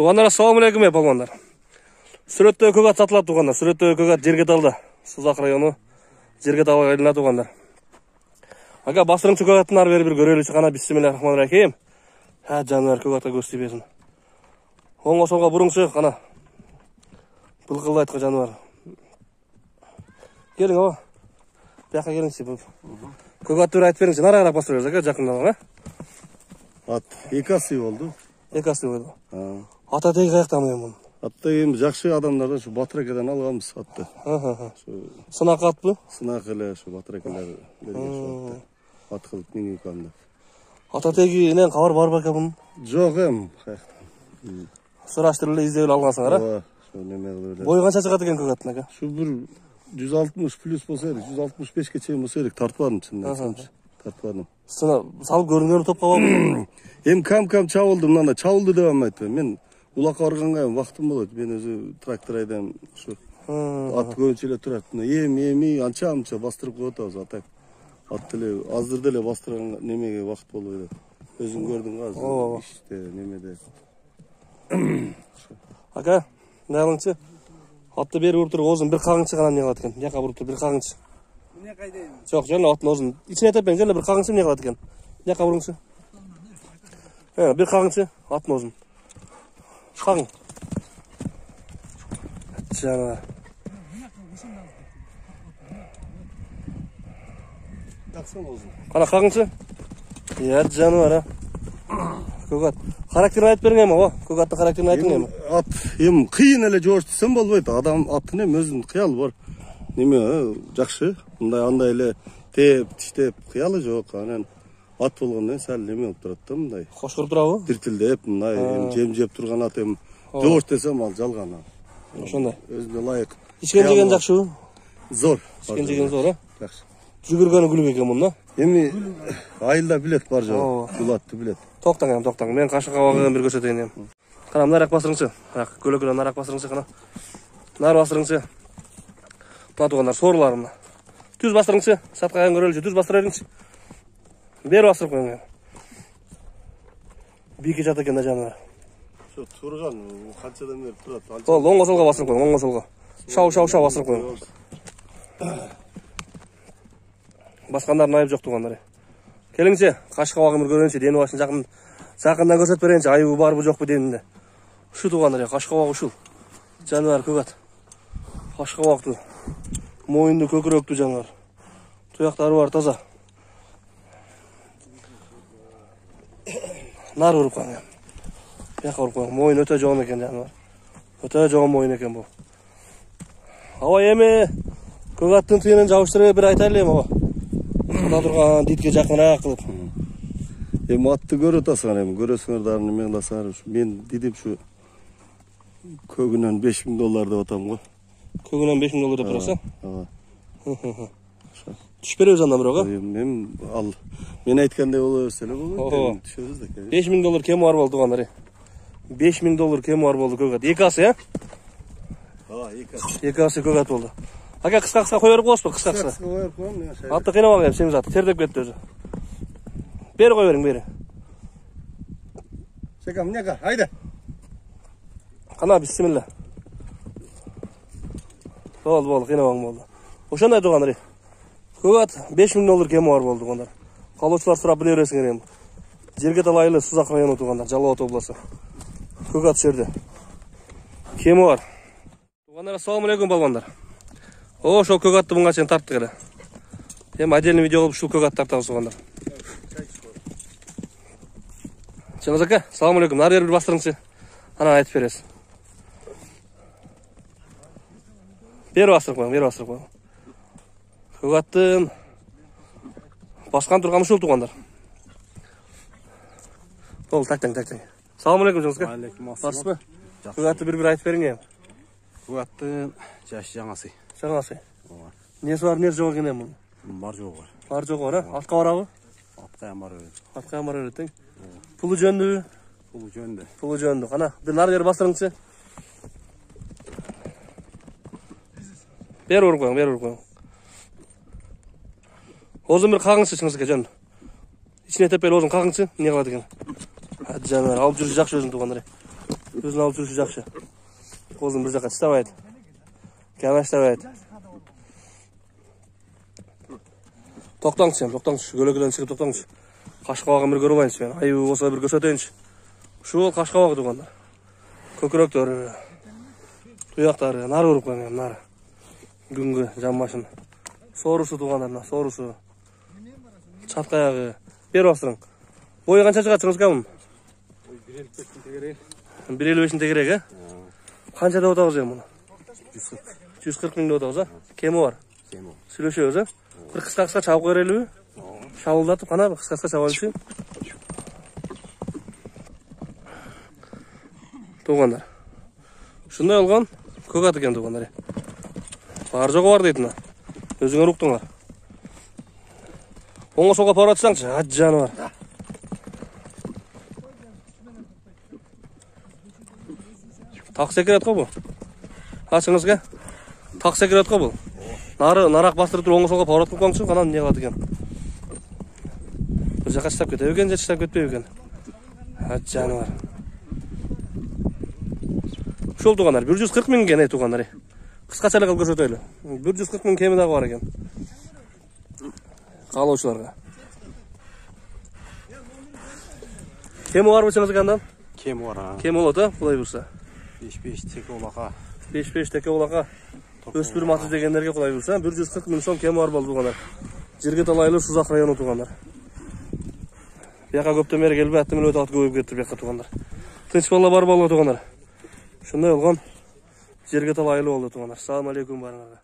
Туғандар, ассалаумалейкум балуандар. Сүрөттө көк ат сатылат туғандар. Сүрөттө көк ат Жергеталда. Сузак району Жергетал айылына туғандар. Ака басырыңчы көк аттын ары бери бир көрөлүчү кана. Бисмиллахиррахманиррахим. Жануар көк атка көз тийбесин. Оңго солго буруңчу кана. Былкылдайт жануар. Келиң aba. Бияка келиңчи бул. Көк атты бир айтып бериңчи. Нарагыраак басып бериңиз ака, жакындап, Ат эки асы болду. Эки асы болду. Ата теги каяктамы эми? Атта эми жакшы адамдардан ушу Батыракеден алганбыз атты. Сынак атпы? Сынак эле ушу Батыракелер берген ушу атты. Ат кылып минип калды. Ата тегинен кабар бар бекен бунун? Жок эми. Сураштырып эле издеп эле алгансыңар, Ооба, ошо неме кылып эле. Бою канча чыгат экен көк аттын ака? Ушу бир 160 плюс болсо керек, 165ке чейин болсо керек, тартпадым чынында. Тартпадым. Сына салып көрүнгөн топко барбы? Эми кам чабылды, мындай чабылды деп алмайт. Мен улакка барганга убактым болот. Мен өзү трактор айдайм, ушу ат көбүнчө эле турат. Эми анча бастырып коюп атабыз атак. Ат эле азыр деле бастырган немеге убакыт болбой эле. Өзүң көрдүң азыр иште немеде. Ака, не кылыңчы? Атты бери буруп туруп, оозун бир кагыңчы гана эмне кылат экен? Бияка буруп туруп бир кагыңчы. Эмне кайдайм? Жок, жана аттын оозун ичине тепең, жана бир кагыңчы эмне кылат экен? Бияка буруңчу. Бир кагыңчы аттын оозун. Кагың. Жана. Таксан оозун. Кана кагыңчы. Жануар, көк ат. Характерин айтып бериң эми, ооба. Көк аттын характерин айтың эми. Ат эми кыйын эле жооштурсам болбойт. Адам аттын эми өзүнүн кыялы бар. Неме жакшы. Андай эле тиштеп кыялы жок. Анан ат болгондон сал неме болуп турат да мындай. Кош кылып турабы? Тиртилдеп мындай жем жеп турган ат эми жоош десем ал жалган. Ошондой. Өзүнө лайык. Ичкен жеген жакшыбы? Зор. Ичкен жеген зор, Жакшы. Жүгүргөнү күлүк экен муну. Эми айылда билет бар жок. Бул атты билет. Токтоң. Мен кашыкка багыган бир көрсөтөйүн эми. Кана нарак басырыңчы. Көлөкөлөн нарак басырыңчы кана. Нар басырыңчы. Мына тугандар соорлар мына. Түз басырыңчы. Саткаган көрөлүчү. Түз бастыра бериңчи. Бери басырып коюң. Бике жат экен да жануар. Ошо турган канчадан бери турат. Сол оңго солго басырып коюң, оңго солго. Шау басырып коюң. Баскандардын айыбы жок тугандар. Келиңчи, кашыкка багып көргөнчү, дени башын жакындан көрсөтүп берейинчи, айыбы барбы жокпу денинде. Ушу тугандар, кашыкка багып ушул. Жануар көк ат. Кашыкка багыптуу. Моюнду көкүрөктүү жануар. Туяктары бар таза. Нар уруп калган. Бияка уруп калган. Моюн өтө жогон экен жануар. Өтө жогон моюн экен бул. Аба эми көк аттын тыйынын жабыштырып бир айтайлы эми аба. Мына турган дитке жакыныраак кылып. Эми атты көрүп атасыңар эми, көрөсүңөр дагы неме кыласыңар. Мен дидим ушу көгүнөн $5000 деп атам го. Көгүнөн $5000 деп турасың? Ооба. Түшүп беребиз андан бирок, Мен ал мен айткандай боло берсе эле болот. Түшөбүз да экен. $5000 кем бар болду тугандар. $5000 кем бар болду көк ат. Эки асы, Эки асы. Эки асы көк ат болду. Ака кыска кое берип коесузбу, кыска. Коюп коем, мен шай. Атты кыйнабаган эми, сен аты тердеп кетти өзү. Бери кое бериң, бери. Шекам, мнека, айда. Кана бисмилла. Болду, кыйнабаң болду. Ошондой тугандар. Көк ат $5000 кеми бар болду тугандар. Калоочулар сурап биле бересиңер эми. Жергетал айылы Сузак району тугандар, Жалал Абад областы. Көк ат жерде. Кеми бар. Тугандар, ассаламу алейкум балбандар. Ошол көк атты мынга чейин тарттык эле. Эми отдельный видео кылып ушул көк атты тартабыз тугандар. Чыңгыз ака, ассаламу алейкум. Нары бери бир бастырыңчы. Анан айтып бересиз. Бери басырып коюң. Көк аттын баскан турган ушул тугандар. Бол, тактаң. Ассаламу алейкум чыңгыз ака. Алейкум ассалам. Барсызбы? Көк атты бир айтып бериң эми. Көк аттын жашы жаңасы. Жаңасы. Ооба. Несі бар, несі жок экен эми? Бар жок бар. Бар жок бар, Атка барабы? Аткая бар өлөт. Аткая бар өлөт, Пулу жөндүбү? Пулу жөндө. Кана, бир нары бери бастырыңчы. Бери уруп коюң. Оозун бир кагыңчы чыңгыз ака жөн. Ичине тепели оозун кагыңчы, эмне кылат экен? Жануар, алып жүрүш жакшы өзүн тугандар. Өзүн алып жүрүшү жакшы. Козун бир жакка чыдабайт. Кемештебейт. Токтоңчу, көлөкөдөн чыгып токтоңчу. Кашкабагын бир көрүп алайынчы мен. Айыбы болсо бир көрсөтөйүнчү. Ушул кашкабагы тугандар. Көкүрөктөр, туяктары нары уруп калган, нары. Күнгө жамбашын. Соорусу тугандар, соорусу. Чатка аягы. Бер басырың. Бою канча чыгат чыңызга? 1.55 тегерек, э? Канча деп атабыз эми муну? 140 миң деп атабыз, а? Кеми бар? Кеми. Сүйлөшөбүз, а? Бир кыска чабып берелиби? Шабылдатып, кана бир кыска чабалычы. Тугандар. Ушундай болгон көк ат экен тугандар. Бар жогу бар дейт мына. Өзүңөр уктуңар. Оңго солго пара атсаңчы, ат жаны бар. Так секирет го бу. Ачыңызга. Так секирет го бу. Нарак бастырып туруп оңго солго пара аткып коңчу, кана эмне кылат экен. Бир жака чыдап кетеби экен, же чыдап кетпейби экен. Ат жаны бар. Ушул тугандар 140 миң экен тугандар. Кыскача эле кылып көрсөтөлү. 140 миң кеми дагы бар экен. Каалоочуларга. Кеми барбы чыңызгандан? Кеми бар. Кеми болот, а? Кулай бурса. 5-5 теке улака. 5-5 теке улака. Өспүрүм аты дегендерге кулай бурса, 140 миң сом кеми бар болду тугандар. Жирге талайлы Сузак району тугандар. Бияка көптөн бери келбей аттым эле өтө ат көбөйүп кетти бияка тугандар. Тынч бала бар болду тугандар. Ушундай болгон жерге талайлы болду тугандар. Assalamu алейкум барыңарга.